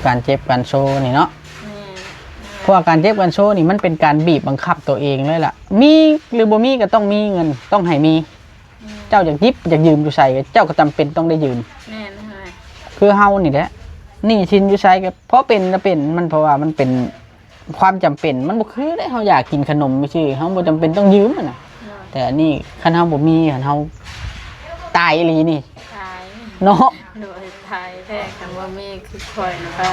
การเจ็บการโชว์นี่เนาะเพราะการเจ็บการโชว์นี่มันเป็นการบีบบังคับตัวเองเลยล่ะมีหรือบ่มีก็ต้องมีเงินต้องให้มีเจ้าอยากยิบอยากยืมอยู่ใส่เจ้าก็จำเป็นต้องได้ยืมคือเฮานี่แหละนี่ชินอยู่ใส่ก็เพราะเป็นนะเป็นมันเพราะว่ามันเป็นความจำเป็นมันบ่คือได้เฮาอยากกินขนมไม่ใช่เฮาบ่จำเป็นต้องยืมน่ะแต่อันนี้คันเฮาบ่มีคันเฮาตายอีหลีนี่ตายเนาะโดยตายแท้กันว่ามีคือคอยนะป้า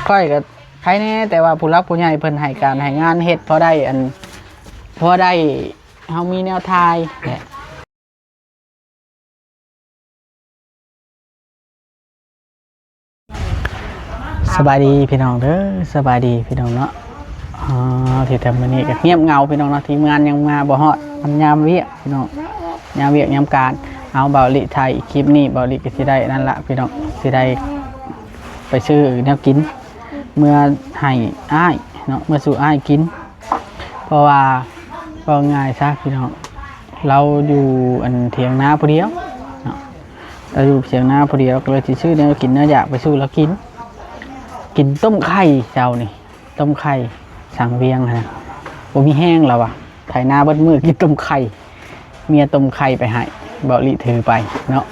ค่อยก็ใครแน่แต่ว่าผู้รักผู้ใหญ่เพิ่นให้การให้งานเฮ็ดพอได้พอได้เฮามีแนวทางแหละสบายดีพี่น้องเด้อสบายดีพี่น้องเนาะที่ทำมื้อนี้ก็เงียบเงาพี่น้องเนาะทีมงานยังมาบ่ฮอดมันยามเวียกพี่น้องยามเวียกยามการเอาเบาลิไทยคลิปนี้เบาลิก็สิได้นั่นละพี่น้องสิได้ไปซื้อแนวกินเมื่อให้อ้ายเนาะเมื่อสู่อ้ายกินเพราะว่าก็ง่ายซะพี่น้องเราอยู่อันเถียงนาผู้เดียวเนาะเราอยู่เถียงนาผู้เดียวก็เลยสิซื้อแนวกินเนื้ออยากไปสู้แล้วกินต้มไข่เจ้านี่ต้มไข่สั่งเวียงนะบ่มีแห้งแล้วอ่ะไถนาเบิดมือกินต้มไข่เมียต้มไข่ไปให้เบาลิถือไปเนาะ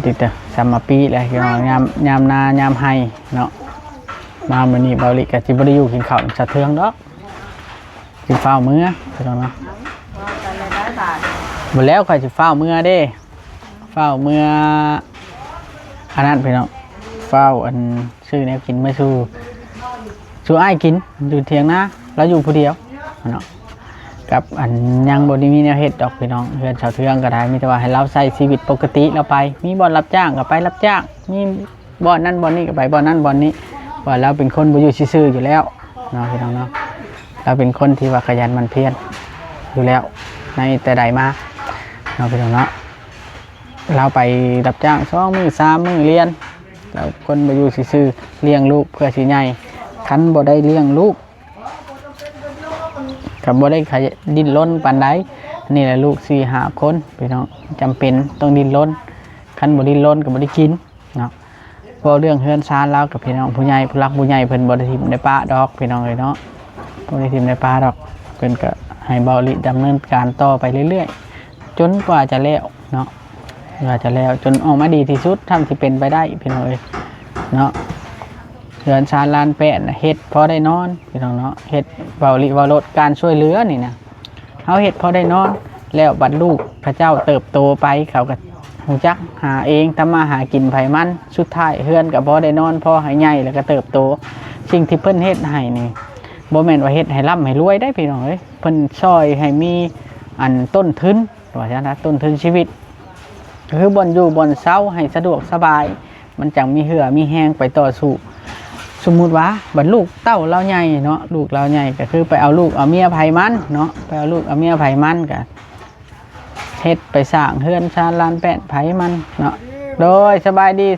ติดสามปีเลยยามนายามให้เนาะมามื้อนี้เบาลิก็สิบ่ได้อยู่กินข้าวสะเทืองดอกสิเฝ้ามื้อพี่น้องเนาะบ่แล้วค่อยสิเฝ้ามื้อเด้เฝ้ามื้ออันนั้นพี่น้องเฝ้าอันซื้อแนวกินมาสู่อ้ายกินอยู่เถียงนาแล้วอยู่ผู้เดียวเนาะกับอันยังบ่ได้มีแนวเฮ็ดดอกพี่น้องเฮือนชาวเทืองก็ได้มีแต่ว่าให้เราใช้ชีวิตปกติเราไปมีบ่อนรับจ้างก็ไปรับจ้างมีบ่อนนั้นบ่อนนี้ก็ไปบ่อนนั้นบ่อนนี้ว่าเราเป็นคนบ่อยู่ซื่อๆอยู่แล้วเนาะพี่น้องเนาะเราเป็นคนที่ว่าขยันหมั่นเพียรอยู่แล้วในแต่ใดมาเนาะพี่น้องเนาะเราไปรับจ้าง2 มื้อ 3 มื้อเรียนแล้วคนบ่อยู่ซื่อๆเลี้ยงลูกเพื่อสิใหญ่คันบ่ได้เลี้ยงลูกกับบ่ได้ขยดิ้นรนปานใดนี่แหละลูก4-5 คนพี่น้องจำเป็นต้องดิ้นรนคันบ่ดิ้นรนก็บ่ได้กินเนาะพอเรื่องเฮือนซานแล้วกับพี่น้องผู้ใหญ่ผู้รักผู้ใหญ่เพิ่นบ่ได้ทิ่มในป่าดอกพี่น้องเอ้ยเนาะบ่ได้ทิ่มในป่าดอกเพิ่นก็ให้เบาลิดำเนินการต่อไปเรื่อยๆจนกว่าจะแล้วเนาะว่าจะแล้วจนออกมาดีที่สุดทำที่เป็นไปได้พี่น้องเอ้ยเนาะเรือนชานลานแปะเฮ็ดพอได้นอนพี่น้องเนาะเฮ็ดเบาลิวารถการช่วยเหลือนี่นะเขาเฮ็ดพอได้นอนแล้วบัดลูกพระเจ้าเติบโตไปเขาก็หูจักหาเองทำมาหากินไผมันสุดท้ายเฮือนกับพอได้นอนพอให้ใหญ่แล้วก็เติบโตสิ่งที่เพิ่นเฮ็ดให้นี่บ่แม่นว่าเฮ็ดให้ร่ำให้รวยได้พี่น้องเอ้ยเพิ่นช่วยให้มีอันต้นทุนว่าจังนะต้นทุนชีวิตคือบ่อนอยู่บ่อนเช้าให้สะดวกสบายมันจังมีเหือมีแห้งไปต่อสู้สมมุติว่าบัดลูกเต้าเราใหญ่เนาะลูกเราใหญ่ก็คือไปเอาลูกเอาเมียไผมันเนาะไปเอาลูกเอาเมียไผมันก็เฮ็ดไปสร้างเฮือนชานลานแป้นไผมันเนาะโดยสบายดี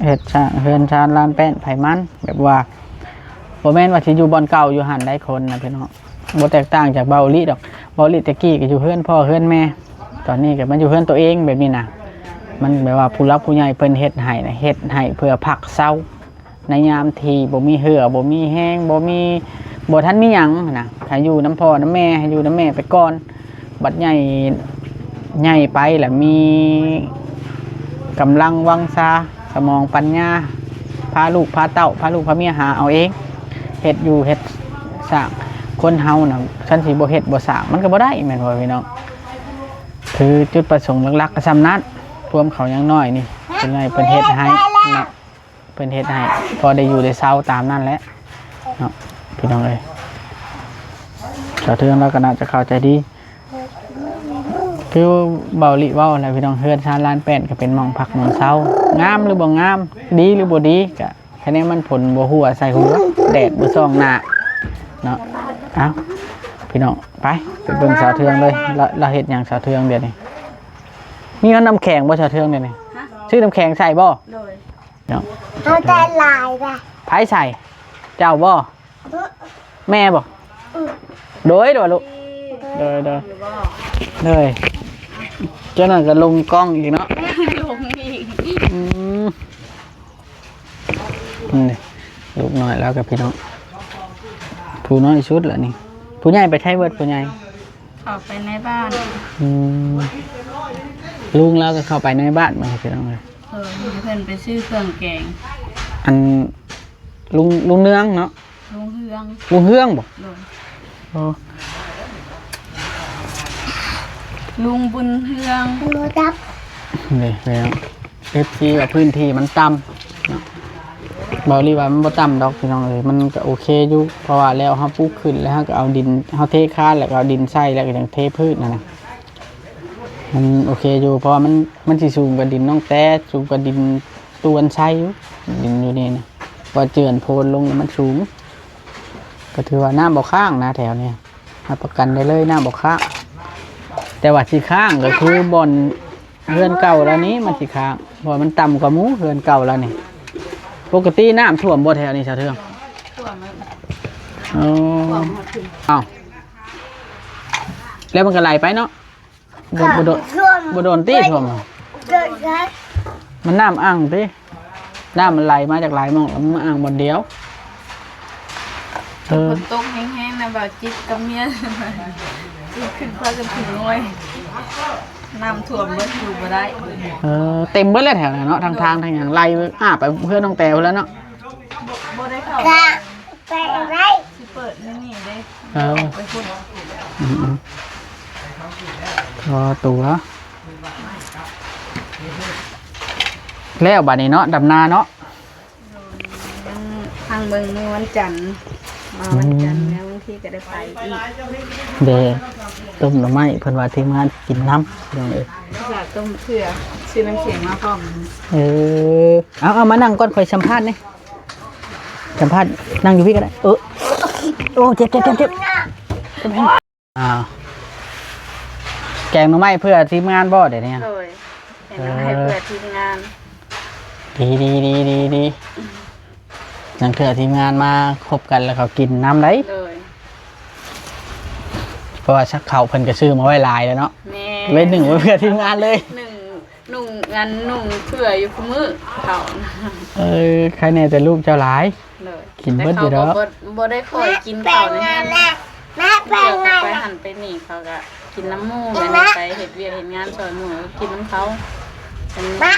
เฮ็ดสร้างเฮือนชานลานแป้นไผมันแบบว่าบ่แม่นว่าสิอยู่บ่อนเก่าอยู่หันได้คนนะพี่น้องบ่แตกต่างจากเบาลิดอกเบาลิตะกี้ก็อยู่เฮือนพ่อเฮือนแม่ตอนนี้ก็มันอยู่เฮือนตัวเองแบบนี้นะมันแบบว่าผู้รักผู้ใหญ่เพิ่นเฮ็ดให้นะเฮ็ดให้เพื่อพักเศร้าในยามที่บ่มีเหือบ่มีแห้งบ่ทันมีหยังนะให้อยู่น้ำพ่อน้ำแม่ให้อยู่น้ำแม่ไปก่อนบัดใหญ่ไปแล้วมีกำลังวังชาสมองปัญญาพาลูกพาเต้าพาลูกพาเมียหาเอาเองเฮ็ดอยู่เฮ็ดสร้างคนเฮาน่ะฉันสิบ่เฮ็ดบ่สร้างมันก็บ่ได้แม่นบ่พี่น้องคือจุดประสงค์หลักๆก็ซ้ำนั้นรวมเขายังน้อยนี่เป็นไงเป็นเฮ็ดให้เนาะเป็นเฮ็ดให้พอได้อยู่ได้เศร้าตามนั่นแหละเนาะพี่น้องเอ้ยชาวเทืองเราก็น่าจะเข้าใจดีคือเบาลิเว้าอะไรพี่น้องเฮือนชานลานแป้นก็เป็นหม่องพักหม่องเศร้างามหรือบ่งามดีหรือบ่ดีก็แค่นี้มันผลบ่หัวใส่หัวแดดบ่ส่องหน้าเนาะเอ้าพี่น้องไปเบิ่งชาวเทืองเลยเราเฮ็ดหยังชาวเทืองเดี๋ยวนี้มีน้ำแข็งบ่ชาวเทืองเดี๋ยวนี้ซื้อน้ำแข็งใส่บ่เนาะเอาใจลายไปไผใส่เจ้าบ่แม่บ่โดยลูกโดยเจ้านั่นก็ลงกล้องอีกเนาะลงอีก นี่ลูกน้อยแล้วกับพี่น้องผู้น้อยชุดเหรอนี่ผู้ใหญ่ไปใช้เบิดผู้ใหญ่ เข้าไปในบ้าน อืมลุงแล้วก็เข้าไปในบ้านมาพี่น้องเลย ให้เพิ่นไปซื้อเครื่องแกง อันลุงเนืองเนาะ ลุงเฮือง ลุงเฮืองบอก โดย โอ้ ลุงบุญเฮือง นี่แล้วเอฟซีกับพื้นที่มันต่ำเนาะบอกเลยว่ามันบ่ต่ำดอกพี่น้องเลยมันก็โอเคอยู่เพราะว่าแล้วเขาปลูกขึ้นแล้วเขาก็เอาดินเขาเทคานแล้วก็เอาดินใส่แล้วก็ยังเทพืชนะมันโอเคอยู่เพราะว่ามันสิสูงกว่าดินน้องแต่สูงกว่าดินตวนไส้อยู่ดินอยู่นี่นะพอเจือนโพนลงแล้วมันสูงก็ถือว่าน้ำบ่ข้างนะแถวเนี้ยรับประกันได้เลยน้ำบ่ข้างแต่ว่าสิข้างก็คือบ่อนเรือนเก่าแล้วนี้มันสิข้างเพราะมันต่ำกว่าหมู่เรือนเก่าแล้วนี่ปกติน้ำท่วมบ่แถวนี้ชาวเทือง ท่วมแล้ว อ๋อ ท่วมหมดถึง อ้าวแล้วมันก็ไหลไปเนาะบ่โดนตีท่วมอะมันน้ำอ่างตีน้ำมันไหลมาจากหลายหม้องแล้วมันมาอ่างบนเดียวฝนตกแห้งๆนะบ่าวจิตกับเมียจิตขึ้นพากันถึงน้อยน้ำท่วมเบิดอยู่บ่ได้ เต็มเบิดเลยแถวนั้นเนาะทางทางอย่างไหลไปเพื่อนน้องแตวแล้วเนาะ บ่ได้เข้าสิเปิดนี่เด้ไปพุ่น รอตัวแล้วบัดนี้เนาะดำนาเนาะ ทางเมืองมื้อวันจันทร์มาวันจันทร์แล้วบางทีก็ได้ไปอีก เดต้มหน่อไม้เพิ่นว่าทีมงานกินน้ำอย่างเอ้ย อยากต้มเผื่อซื้อน้ำแข็งมาพร้อม เอามานั่งก่อนค่อยสัมภาษณ์นี่สัมภาษณ์นั่งอยู่พี่ก็ได้โอ้เจ็บอ้าวแกงหน่อไม้เพื่อทีมงานบ่เดี๋ยวนี้ โดยเห็นให้เผื่อทีมงาน ดีนั่งเพื่อทีมงานมาคบกันแล้วเขากินน้ำไหล โดย เพราะว่าชักเขาเพิ่นก็ซื้อมาไว้หลายแล้วเนาะ แม่ เลยหนึ่งไว้เพื่อทีมงานเลย นุ่งเผื่ออยู่คู่มือเขา ใครแน่แต่ลูกเจ้าหลาย เลย กินเบิดอยู่แล้ว บ่ได้คอยกินข้าวในนั้นเดี๋ยวไปหันไปหนีเขาก็กินน้ำมูกไปไปเห็ดเวียกเห็ดงานซอยหมูกินน้ำเขาเป็นมา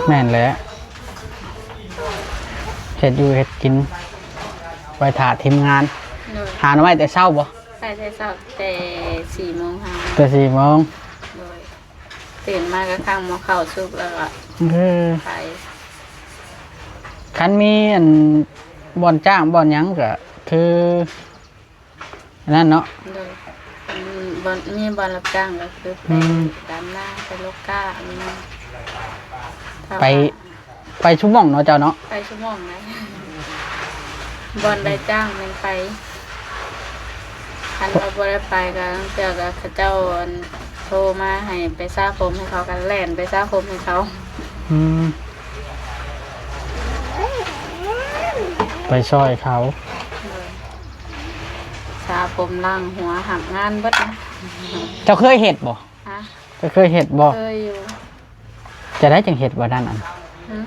แม่นเลยเห็ดอยู่เห็ดกินไว้ถาทีมงาน เลย หาหน่อไม้แต่เช้าบ่ ไปแต่เช้าแต่4:00 น แต่4 โมง เลยตื่นมาก็ข้างหม้อข้าวสุกแล้วก็ไป คันมีอันบ่อนจ้างบ่อนหยังก็คือนั่นเนาะ เลยมีบอลรับจ้างก็คือไปดำนาไปโลก้าอันนี้ ไปชั่วโมงเนาะเจ้าเนาะ ไปชั่วโมงนะบอลได้จ้างมันไปคันเราบ่ได้ไปก็เจอกับเขาเจ้าโทรมาให้ไปซ่าผมให้เขากันแล่นไปซ่าผมให้เขา ไปช่วยเขา ซ่าผมล่างหัวหักงานเบิดนะ เจ้าเคยเห็ดบ่ ฮะ เจ้าเคยเห็ดบ่ เคยอยู่ จะได้จังเห็ดบ่ด้านนั้น หึ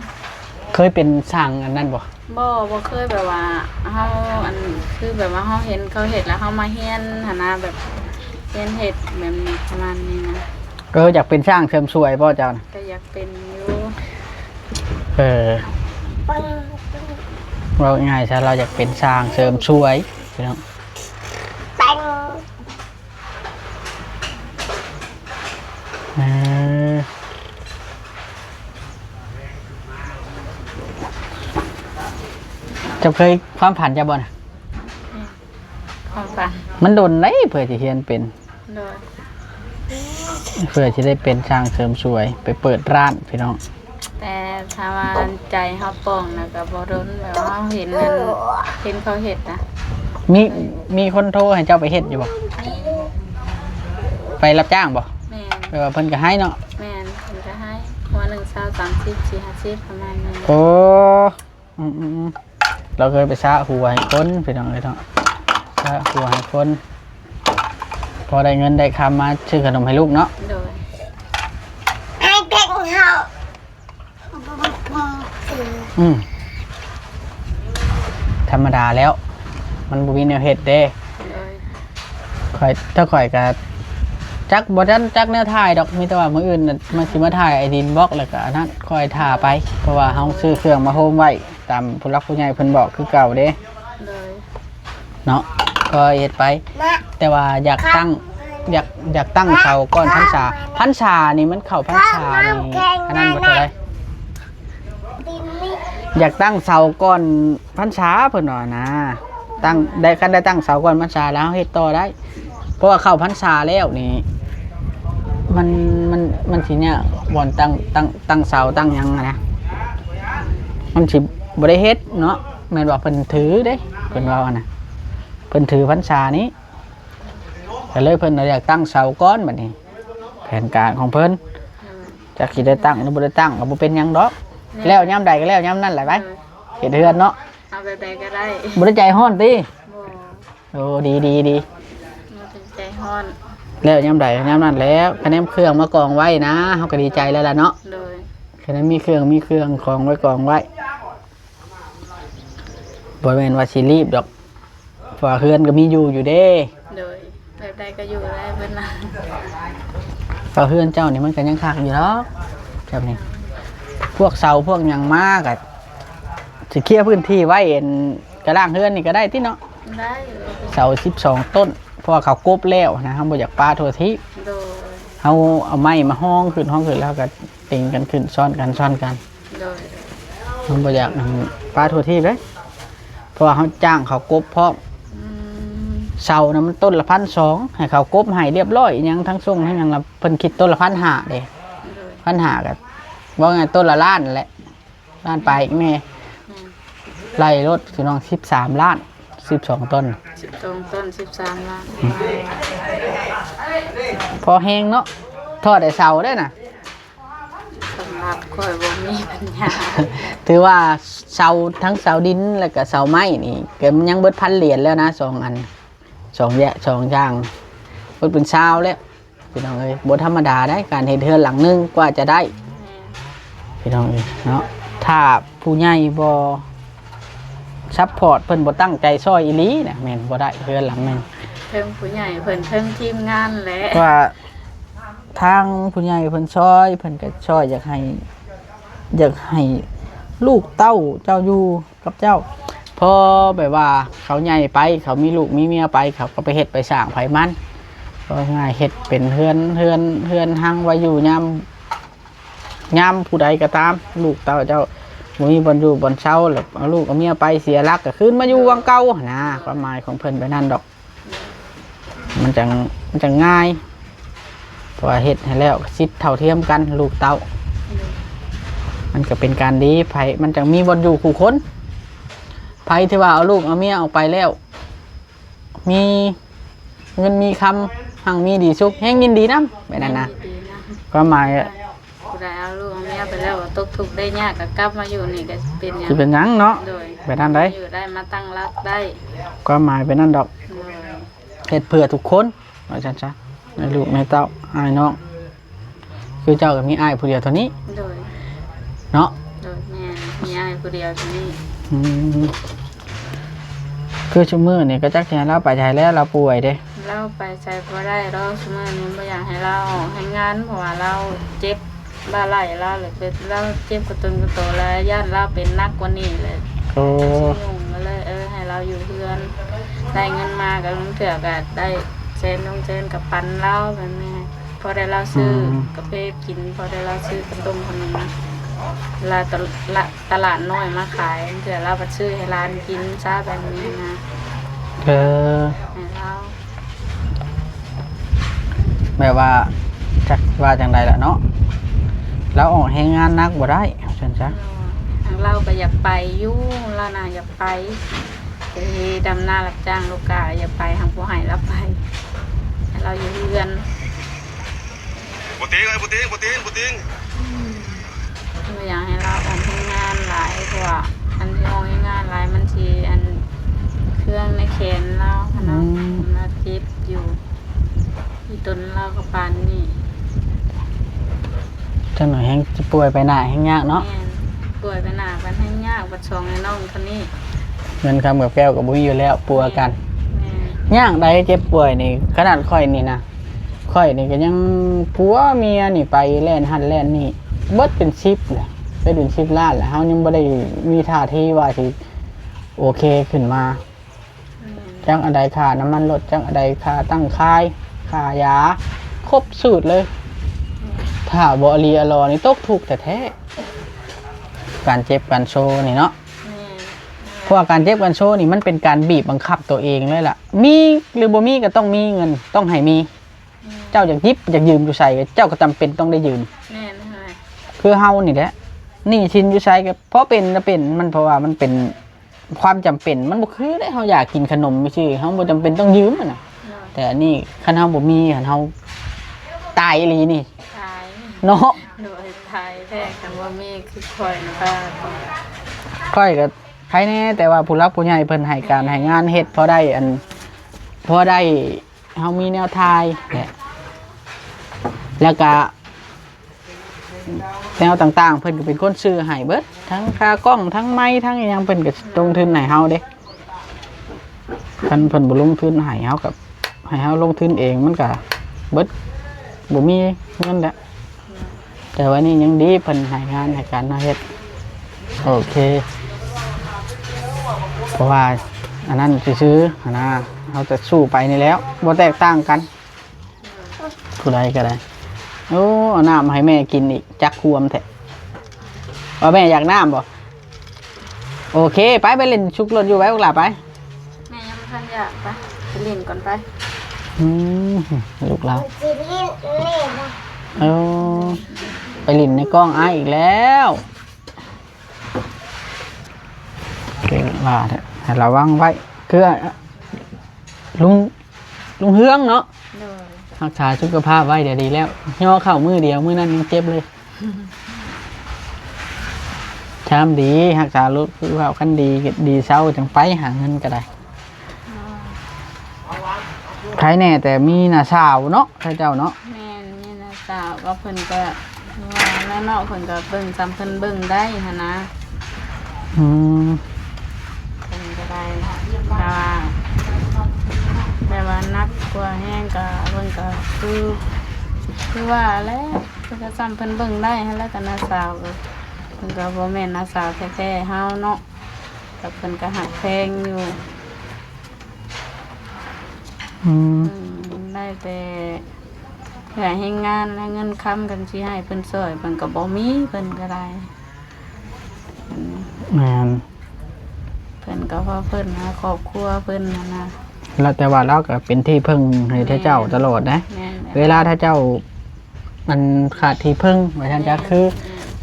เคยเป็นช่างอันนั้นบ่ บ่เคยแบบว่าเฮาคือแบบว่าเฮาเห็นเขาเห็ดแล้วเฮามาเฮียนหั่นนะแบบเฮียนเห็ดแบบนี้ประมาณนี้นะ อยากเป็นช่างเสริมสวยบ่เจ้านะ ก็อยากเป็นอยู่ เราง่ายๆซะเราอยากเป็นช่างเสริมสวยพี่น้องจะเคยความฝันจะบ่นะ ความฝัน มันโดนไหนเพื่อจะเฮียนเป็น โดย เพื่อจะได้เป็นช่างเสริมสวยไปเปิดร้านพี่น้อง แต่ถ้าว่าใจเฮาป้องนะก็บ่โดนแบบว่าเฮาเห็นนั่นเห็นเขาเฮ็ดนะ มีคนโทรให้เจ้าไปเฮ็ดอยู่บ่ไปรับจ้างบ่ แม่น แปลว่าเพิ่นก็ให้เนาะ แม่นเพิ่นจะให้หัว1 20 30 4 50ประมาณนี้ โอ้เราเคยไปซะหัวให้คนพี่น้องเลยเนาะซะหัวให้คน อได้เงินได้คำมาซื้อขนมให้ลูกเนาะ โดย ให้เด็กเขา ธรรมดาแล้ว มันบ่มีแนวเฮ็ดเด้ โดย ถ้าข่อยก็จักบ่ทันจักแนวถ่ายดอกมีแต่ว่ามื้ออื่นน่ะมันสิมาถ่ายไอ้ดินบล็อกแล้วก็อันนั้นค่อยถ่าไปเพราะว่าเฮาซื้อเครื่องมาโฮมไว้ตามผู้หลักผู้ใหญ่เพิ่นบอกคือเก่าเด้ โดย เนาะก็เฮ็ดไป นะ แต่ว่าอยากตั้งเสาก่อนพรรษานี่มันเข้าพรรษานี่อันนั้นบ่เท่าไหร่ ดินนี่ อยากตั้งเสาก่อนพรรษาเพิ่นว่านะตั้งได้กันได้ตั้งเสาก่อนพรรษาแล้วเฮ็ดต่อได้ เพราะว่าเข้าพรรษาแล้วนี่มันสิเนี่ยบ่อนตั้งเสาตั้งหยังอะนะมันสิบ่ได้เฮ็ดเนาะแม่นว่าเพิ่นถือเด้เพิ่นว่าว่านะเพิ่นถือพรรษานี้ก็เลยเพิ่นอยากตั้งเสาก่อนบัดนี้แผนการของเพิ่นจักสิได้ตั้งหรือบ่ได้ตั้งก็บ่เป็นหยังดอกแล้วยามใดก็แล้วยามนั้นแหละไปเฮ็ดเฮือนเนาะ เอาแบบใดก็ได้ บ่ได้ใจฮ้อนติ บ่ โอ้ดีมันเป็นใจฮ้อน แล้วยามใดยามนั้นแล้วคะแนนเครื่องมากองไว้นะเฮาก็ดีใจแล้วล่ะเนาะ โดย คะแนนมีเครื่องของไว้กองไว้บ่แม่นว่าสิรีบดอกเพราะว่าเฮือนก็มีอยู่เด้ โดยแบบใดก็อยู่ได้เพิ่นน่ะ เพราะเฮือนเจ้านี่มันก็ยังคักอยู่เนาะแบบนี้พวกเสาพวกหยังมาก็สิเคลียร์พื้นที่ไว้เอ็นกระล่างเฮือนนี่ก็ได้ติเนาะ ได้ เสา12ต้นเพราะว่าเขากบแล้วนะเฮาบ่อยากปาทั่วที โดย เฮาเอาไม้มาห้องขึ้นแล้วก็ติงกันขึ้นซ้อนกัน โดย มันบ่อยากปลาทั่วที่เลยเพราะว่าเขาจ้างเขากบพร้อม อืม เสานะมันต้นละ1,200ให้เขากบให้เรียบร้อยอิหยังทั้งส่งทั้งหยังละเพิ่นคิดต้นละ1,500เด้ โดย 1,500ก็ว่าไงต้นละล้านนั่นแหละล้านไปอีกแม่ อืม ไล่รถพี่น้อง13ล้าน12ต้น 12ต้น13ล้าน พอแห้งเนาะทอดได้เสาได้น่ะ สำหรับข่อยบ่มีปัญญา ถือว่าเสาทั้งเสาดินแล้วก็เสาไม้นี่ก็มันยังเบิด1,000 เหรียญแล้วนะ2 อัน2อย่างเบิดเป็น20แล้วพี่น้องเอ้ยบ่ธรรมดาได้การเฮ็ดเรือนหลังนึงกว่าจะได้พี่น้องเอ้ยเนาะถ้าผู้ใหญ่บ่ซัพพอร์ตเพิ่นบ่ตั้งใจซอยอีหลีน่ะแม่นบ่ได้เรือนหลังนึง เพิ่งผู้ใหญ่เพิ่นเพิ่งทีมงานแหละ ว่าทางผู้ใหญ่เพิ่นซอยเพิ่นก็ซอยอยากให้ลูกเต้าเจ้าอยู่กับเจ้าพอแบบว่าเขาใหญ่ไปเขามีลูกมีเมียไปเขาก็ไปเฮ็ดไปสร้างไผมันก็ง่ายเฮ็ดเป็นเฮือนหังไว้อยู่ยามผู้ใดก็ตามลูกเต้าเจ้าบ่มีบ่อนอยู่บ่อนเช่าแล้วเอาลูกเอาเมียไปเสียรักก็คืนมาอยู่วังเก่านะความหมายของเพิ่นไปนั่นดอก มันจะง่ายเพราะว่าเฮ็ดให้แล้วสิทธิ์เท่าเทียมกันลูกเต้ามันก็เป็นการดีไผมันจะมีบ่อนอยู่คู่คนไผที่ว่าเอาลูกเอาเมียออกไปแล้วมีเงินมีคำหังมีดีสุขแห้งยินดีนำแบบนั้นนะ ดีๆนะ ความหมาย ผู้ใดเอาลูกเอาเมียไปแล้วก็ตกทุกข์ได้ยากก็กลับมาอยู่นี่ก็เป็นหยัง สิเป็นหยังเนาะ โดย แบบนั้นได้ อยู่ได้มาตั้งรักได้ ความหมายเป็นนั่นดอก โดย เฮ็ดเพื่อทุกคนว่าซั่นซะในลูกในเต้าอ้ายน้องคือเจ้าก็มีอ้ายผู้เดียวเท่านี้ โดย เนาะ โดยแม่มีอ้ายผู้เดียวที่นี่ อืมคือชั่วมือนี่ก็จักสิให้เราไปใช้แล้วเราป่วยเด้ เล่าไปใช้พอได้เราสมอนี้บ่อยากให้เราให้งานเพราะว่าเราเจ็บบ้าไหลเราเลยเป็นเราเจ็บกระตุนกระโตแล้วย่านเราเป็นนักกว่านี้เลย โอ้ ยุ่งก็เลยให้เราอยู่เพื่อนได้เงินมากับลุงเถื่อก็ได้เซนกับปันเราแบบนี้พอได้เราซื้อกาแฟกินพอได้เราซื้อกระต้มขนมเวลาตลาดน้อยมาขายเถื่อเราไปซื้อให้ร้านกินซาแบบนี้นะ เออ ให้เรา แบบว่าจักว่าจังไดล่ะเนาะเราออกแฮงงานหนักบ่ได้ซั่นซะ ทางเราก็อยากไปอยู่เราน่ะอยากไปไปดำนารับจ้างลูกกาอยากไปทางผู้ให้รับไปให้เราอยู่เรือน Bố tiếng ơi, bố tiếng, bố tiếng, bố tiếng. ไม่อยากให้เราออกให้งานหลายเพราะว่าอันที่ออกให้งานหลายมันทีอันเครื่องในแขนเราขนาดมาเจ็บอยู่ จนเราก็ปานนี่ จังหน่อยแห้งจะป่วยไปหน้าแห้งยากเนาะ แม่นป่วยไปหนาบัดให้ยากบัดชองให้น้องคนนี้ เงินคำกับแก้วกับบุ้ยอยู่แล้วปัวกัน แม่น ยากใดเจ็บป่วยนี่ขนาดค่อยนี่นะค่อยนี่ก็ยังผัวเมียนี่ไปแล่นหันแล่นนี่เบิดเป็น10เลยไปเป็น10 ล้านแล้วเฮายังบ่ได้มีท่าทีว่าสิโอเคขึ้นมา จังอันใดค่าน้ำมันรถจังอันใดค่าตั้งค่ายค่ายาครบสูตรเลย ถ้าบ่รีอรอนี่ตกทุกข์แต่แท้การเจ็บการโชว์นี่เนาะ แม่น เพราะว่าการเจ็บการโชว์นี่มันเป็นการบีบบังคับตัวเองเลยล่ะมีหรือบ่มีก็ต้องมีเงินต้องให้มี เจ้าอยากยิบอยากยืมอยู่ใส่เจ้าก็จำเป็นต้องได้ยืม แม่นใช่ คือเฮานี่แหละหนี่ชินอยู่ใส่ก็เพราะเป็นนะเป็นมันเพราะว่ามันเป็นความจำเป็นมันบ่คือได้เฮาอยากกินขนมไม่ซื่อเฮาบ่จำเป็นต้องยืมอะนะแต่อันนี้คันเฮาบ่มีคันเฮาตายอีหลีนี่ ตาย เนาะ โดยตายแท้กันว่ามีคือคอยนะป้า ค่อยก็ใครแน่แต่ว่าผู้รักผู้ใหญ่เพิ่นให้การให้งานเฮ็ดพอได้พอได้เฮามีแนวทายแหละแล้วก็แนวต่างๆเพิ่นก็เป็นคนซื้อให้เบิดทั้งค่ากล้องทั้งไม้ทั้งอิหยังเพิ่นก็ลงทุนให้เฮาเด้คันเพิ่นบ่ลงทุนให้เฮากับให้เฮาลงทุนเองมันก็เบิดบ่มีเงินแล้วแต่ว่านี่ยังดีเพิ่นให้งานให้การเฮ็ดโอเคเพราะว่าอันนั้นซื้อๆนะเราจะสู้ไปนี่แล้วบ่แตกต่างกันผู้ใดก็ได้โอ้เอาน้ำให้แม่กินอีกจักควมแท้ว่าแม่อยากน้ำบ่โอเคไปเล่นชุกรถอยู่ไว้พวกหล่ะไป แม่ยังไม่ทันอยากไปไปเล่นก่อนไป อืมลูกเรา จีเล่นเล่นนะ เออไปเล่นในกล้องอ้ายอีกแล้วเก่งว่าเถอะให้ระวังไว้คือลุงเฮืองเนาะ โดย รักษาสุขภาพไว้เดี๋ยวดีแล้วย่อเข่ามือเดียวมือนั้นยังเจ็บเลยชามดีรักษาลูกสุขภาพขั้นดีเศร้าจังไปหาเงินก็ได้ใครแน่แต่มีหน้าสาวเนาะใครเจ้าเนาะ แม่นนี่นะสาวก็เพิ่นก็ว่าแล้วเนาะเพิ่นก็เบิ่งจำเพิ่นเบิ่งได้หั่นนะ อืม เพิ่นก็ได้แต่ว่านักกว่าแห้งก็เพิ่นก็คือว่าแล้วเพิ่นก็จำเพิ่นเบิ่งได้หั่นแล้วก็น้าสาวก็เพิ่นก็บ่แม่นน้าสาวแท้ๆเฮาเนาะแต่เพิ่นก็หักแพงอยู่ อืม ได้แต่เพื่อให้งานและเงินค้ำกันสิให้เพิ่นช่วยเพิ่นก็บ่มีเพิ่นก็ได้ แม่น เพิ่นก็เพราะเพิ่นหาครอบครัวเพิ่นนั่นนะ แล้วแต่ว่าเราก็เป็นที่พึ่งให้ท่านเจ้าตลอดนะ แม่น เวลาท่านเจ้ามันขาดที่พึ่งไว้ท่านจะ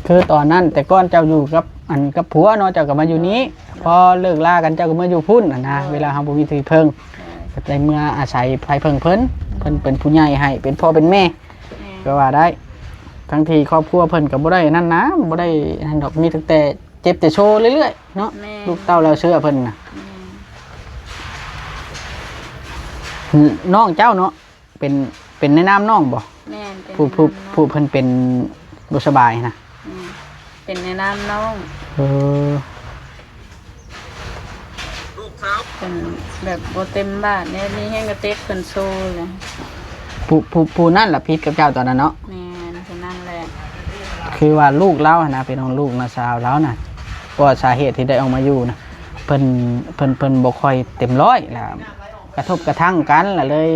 คือตอนนั้นแต่ก่อนเจ้าอยู่กับผัวเนาะเจ้าก็มาอยู่นี้พอเลิกลากันเจ้าก็มาอยู่พุ่นนะเวลาเฮาบ่มีที่พึ่งก็ได้เมื่ออาศัยไผพึ่งเพิ่นเป็นผู้ใหญ่ให้เป็นพ่อเป็นแม่ก็ว่าได้ทั้งที่ครอบครัวเพิ่นก็บ่ได้นั่นนะบ่ได้นั่นดอกมีตั้งแต่เจ็บแต่โชว์เรื่อยๆเนาะลูกเต้าเราเชื่อเพิ่นน่ะน้องเจ้าเนาะเป็นในนามน้องบ่ แม่นเป็น ผู้เพิ่นเป็นบ่สบายนะ เป็นในน้ำน้อง เออ เป็นแบบบ่เต็มบ้านเนี่ยนี่แห้งกระเต็กเพิ่นโซเลย ผู้นั่นล่ะผิดกับเจ้าตอนนั้นเนาะ แม่นเพิ่นนั่นแหละ คือว่าลูกเราหั่นนะเป็นของลูกน้าสาวเราน่ะก็สาเหตุที่ได้ออกมาอยู่นะเพิ่นบ่ค่อยเต็มร้อยล่ะกระทบกระทั่งกันล่ะเลย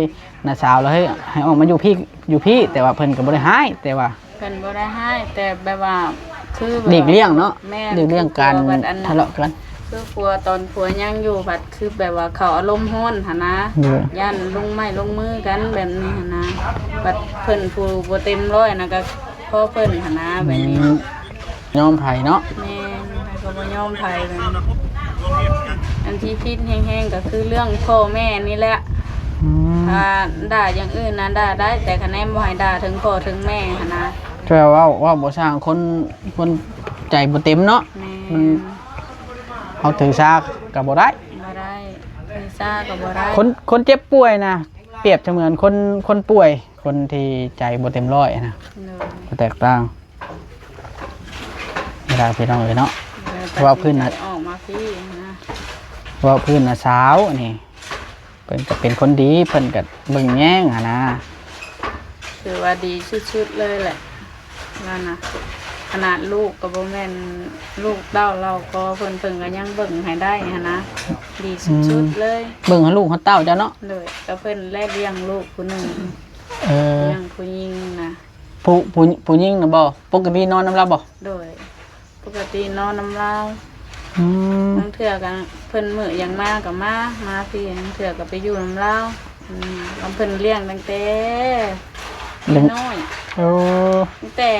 น้าสาวเราให้ออกมาอยู่พี่แต่ว่าเพิ่นก็บ่ได้ให้แต่ว่า เพิ่นบ่ได้ให้แต่แบบว่าคือ หลีกเลี่ยงเนาะ แม่ หลีกเลี่ยงการทะเลาะกัน คือผัวตอนผัวยังอยู่บัดคือแบบว่าเขาอารมณ์ร้อนหั่นนะ เออ ย่านลงไม้ลงมือกันแบบนี้หั่นนะบัดเพิ่นผู้บ่เต็มร้อยนะก็พ่อเพิ่นหั่นนะแบบนี้ ยอมไผเนาะ แม่นก็บ่ยอมไผเลยอันที่คิดแห้งๆก็คือเรื่องพ่อแม่นี่แหละ อืม ถ้าด่าอย่างอื่นนะด่าได้แต่คะแนนบ่ให้ด่าถึงพ่อถึงแม่หั่นนะ แปลว่าบ่สร้างคนใจบ่เต็มเนาะ แม่ มัน เอาถือซาก็บ่ได้ บ่ได้มีซ่าก็บ่ได้ คนเจ็บป่วยนะเปรียบเสมือนคนป่วย คนที่ใจบ่เต็มร้อยนะ โดย ก็แตกต่างเวลาพี่น้องเลยเนาะ ว่าพื้นน่ะ ออกมาพี่นะ ว่าพื้นน่ะสาวนี่เพิ่นก็เป็นคนดีเพิ่นก็เบิ่งแย่งอะนะ คือว่าดีชุดๆเลยแหละนั่นนะขนาดลูกกับโบแมนลูกเต้าเราก็เพิ่นก็ยังเบิ่งให้ได้ฮะนะดีชุดๆเลย เบิ่งให้ลูกเขาเต้าจ้ะเนาะ เลยก็เพิ่นแลเลี้ยงลูกผู้หนึ่ง เออ เลี้ยงผู้หญิงนะ ผู้หญิงน่ะบ่ปกตินอนนำเราบ่ โดยปกตินอนน้ำเล่า อืม บางเถื่อกันเพิ่นมื้ออย่างมากกับมาพี่บางเถื่อก็ไปอยู่น้ำเล่าบางเพิ่นเลี้ยงตั้งแต่น้อย โอ้ ตั้งแต่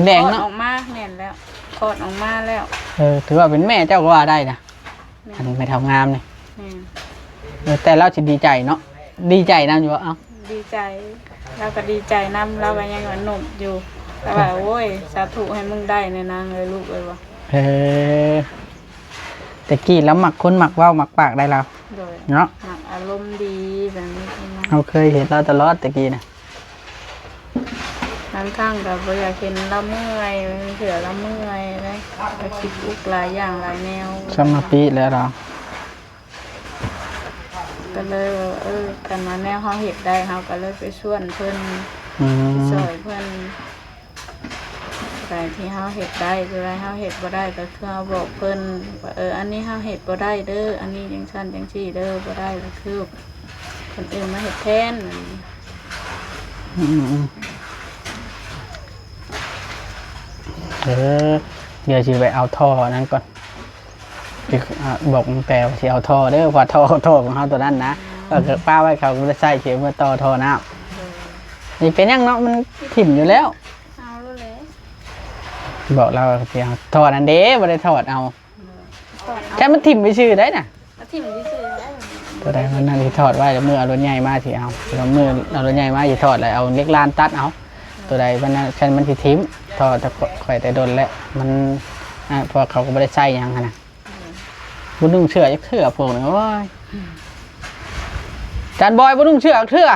แดงๆ คลอ เนาะ ออกมาแน่นแล้วคลอดออกมาแล้ว ถือว่าเป็นแม่เจ้าก็ว่าได้นะ แม่ อันไม่ทำงามนี่ แม่น แต่เราสิดีใจเนาะดีใจนํอยู่ว่าเอ้า ดีใจเราก็ดีใจนํเราก็ยังว่าหนุ่มอยู่แต่ว่าโอ้ยสาธุให้มึงได้ในนางเลยลูกเลยว่ะ เออแต่กี้แล้วหมักคนหมักเว้าหมักปากได้แล้ว โดย เนาะ มักอารมณ์ดีแบบนี้นะ เราเคยเห็นเราตลอดแต่กี้นะ บางครั้งก็บ่อยากเห็นเราเมื่อยเถื่อเราเมื่อยเลยก็คิดอุกหลายอย่างหลายแนว สมมาปีแล้วเรา ก็เลยว่ากันมาแนวเฮาเฮ็ดได้เฮาก็เลยไปชวนเพิ่น อืม ซอยเพิ่นแต่ที่เฮาเฮ็ดได้หรืออะไรเฮาเฮ็ดบ่ได้ก็คือเฮาบอกเพิ่นว่าอันนี้เฮาเฮ็ดบ่ได้เด้ออันนี้จังซั่นจังซี่เด้อบ่ได้ก็คือคนอื่นมาเฮ็ดแทน อืมเออเดี๋ยวสิไปเอาท่อนั้นก่อนสิบอกมึงแต่ว่าสิเอาท่อเด้อเพอท่อของเขาตัวนั้นนะก็คือป้าไว้เขาก็ได้ใส่เข็มมาต่อท่อน้ำนี่เป็นยังเนาะมันถิ่มอยู่แล้ว เอาแล้วแหละ บอกเราเสียถอดอันเด้บ่ได้ถอดเอา ก่อนเอา แค่มันถิ่มไปชื่อได้น่ะ มาทิ่มซื่อๆได้ ตัวใดมันนั่นที่ถอดไว้แล้วมือเอารถใหญ่มาสิเอาแล้วมือเอารถใหญ่มาสิถอดแล้วเอาเล็กลานตัดเอาตัวใดมันนั่นแค่มันสิทิ่มถอดแต่ข่อยแต่โดนแล้วมันพอเขาก็บ่ได้ใส่หยังหั้นน่ะบ่นุ่งเสื้อจักเทื่อพวกนี้โอ้ยจานบอยบ่นุ่งเสื้อจักเทื่อ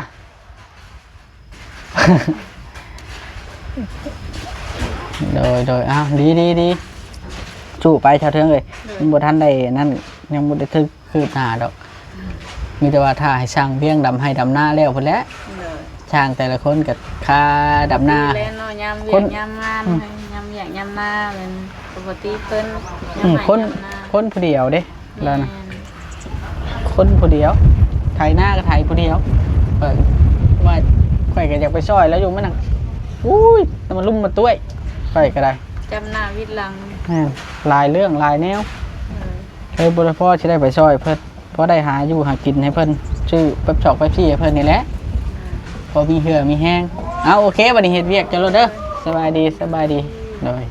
โดยอ้าวดีจู่ไปชาวเทิงเลยยังบ่ทันได้นั่นยังบ่ได้ทึกคืบหน้าดอกมีแต่ว่าถ้าให้ช่างเบี้ยงดำให้ดำหน้าแล้วพุ่นแหล้ว เลย ช่างแต่ละคนก็ค่าดำหน้า เล่นเนาะยามเวี ค ย น กยามงานยามอยากยามหน้าเป็นปกติเพิ่น คน ยามหน้า คนผู้เดียวเด้แล้วนะ แม่น คนผู้เดียวไถหน้าก็ไถผู้เดียวว่าข่อยก็อยากไปซอยแล้วอยู่มันน่ะอุ้ยแต่มันลุ่มมาตุ้ยข่อยก็ได้ จำหน้าวิดหลัง แม่นหลายเรื่องหลายแนว เออ บ่ได้พ่อสิได้ไปซอยเพิ่นพอได้หาอยู่หากินให้เพิ่นชื่อเป๊ปช็อกเป๊ปซี่ให้เพิ่นนี่แหละพอมีเหือมีแห้งเอาโอเคบัดนี้เฮ็ดเวียกจังโลดเด้อสบายดีโดย